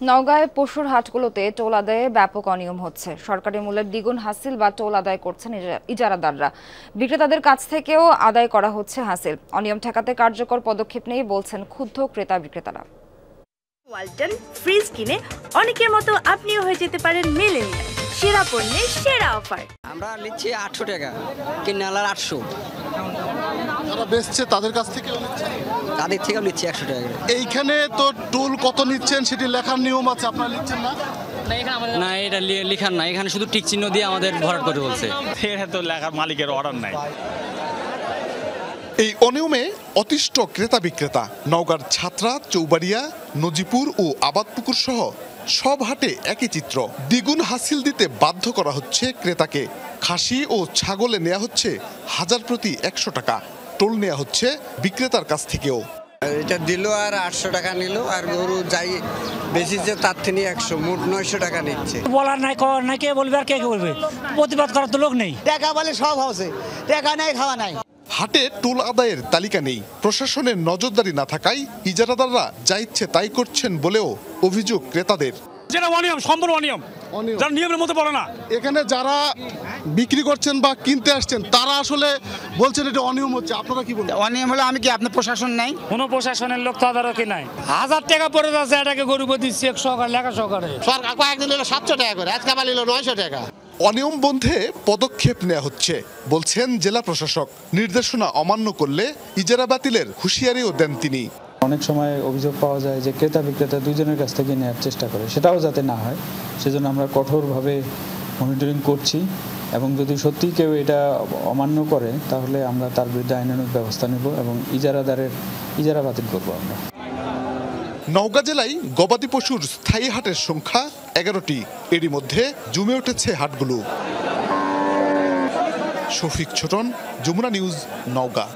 নওগাঁয় পশুর হাটগুলোতে টোল আদায়ে ব্যাপক অনিয়ম হচ্ছে। সরকারি মূল্যের দ্বিগুণ হাসিল বা টোল আদায় করছেন ইজারাদাররা। বিক্রেতাদের কাছ থেকেও আদায় করা হচ্ছে হাসিল। অনিয়ম ঠেকাতে কার্যকর পদক্ষেপ নেই বলছেন ক্ষুব্ধ ক্রেতা বিক্রেতারা। ওয়ালটন ফ্রিজ কিনে অনেকের মতো আপনিও হয়ে যেতে পারেন মিলেনিয়াল। সেরা পণ্যের সেরা অফার। আমরা নিচ্ছি 800 টাকা, কিনালার 800। যারা বেচছে তাদের কাছ থেকে তাদের থেকেও নিচ্ছি 100 টাকা। এইখানে তো টোল কত নিচ্ছেন সেটি লেখার নিয়ম আছে, আপনারা লিখছেন না? না, এটা লেখার না, এখানে শুধু টিক চিহ্ন দিয়ে আমাদের ভরাট করে বলছে। এটা তো লেখার মালিকের অর্ডার নাই। এই অনিয়মে অতিষ্ঠ ক্রেতা বিক্রেতা। নওগাঁর ছাত্রা, চৌবাড়িয়া, নজিপুর ও আবাদপুকুর সহ সব হাটে একই চিত্র। দ্বিগুণ হাসিল দিতে বাধ্য করা হচ্ছে ক্রেতাকে। খাসি ও ছাগলে নেওয়া হচ্ছে হাজার প্রতি 100 টাকা। টোল নেওয়া হচ্ছে বিক্রেতার কাছ থেকেও। এটা দিল আর 800 টাকা নিল, আর গরু যাই বেশিছে তার থেকে 100, মোট 900 টাকা নিচ্ছে। বলার নাই, করার নাই, কে বলবে আর কে বলবে? প্রতিবাদ করার তো লোক নেই। টাকা বলে সব হচ্ছে, টাকা নাই, খাওয়া নাই। হাটে টোল আদায়ের তালিকা নেই। প্রশাসনের নজরদারি না থাকায় ইজারাদাররা যা ইচ্ছে তাই করছেন বলেও অভিযোগ ক্রেতাদের। যেটা অনিয়ম, সম্পূর্ণ অনিয়ম, যারা নিয়মের মধ্যে পড়ে না। এখানে যারা বিক্রি করছেন বা কিনতে আসছেন তারা আসলে বলছেন এটা অনিয়ম হচ্ছে, আপনারা কি বলেন? অনিয়ম হলে আমি কি, আপনার প্রশাসন নাই? কোনো প্রশাসনের লোক তদারকি নাই। 1000 টাকা পড়ে যাচ্ছে, এটাকে গরিব দিচ্ছি 100 টাকা লেখা সহকারে। সরকার কয়েকদিন হলো 700 টাকা করে, আজকে আবার নিল 900 টাকা। অনিয়ম বন্ধে পদক্ষেপ নেওয়া হচ্ছে বলছেন জেলা প্রশাসক। নির্দেশনা অমান্য করলে ইজারা বাতিলের হুঁশিয়ারিও দেন তিনি। অনেক সময় অভিযোগ পাওয়া যায় যে ক্রেতা বিক্রেতা দুজনের কাছ থেকে নেওয়ার চেষ্টা করে, সেটাও যাতে না হয় সেজন্য আমরা কঠোরভাবে মনিটরিং করছি, এবং যদি সত্যিই কেউ এটা অমান্য করে তাহলে আমরা তার বিরুদ্ধে আইনানুগ ব্যবস্থা নেব এবং ইজারা বাতিল করবো আমরা। নওগাঁ জেলায় গবাদি পশুর স্থায়ী হাটের সংখ্যা 11টি। এরই মধ্যে জমে উঠেছে হাটগুলো। শফিক ছোটন, যমুনা নিউজ, নওগাঁ।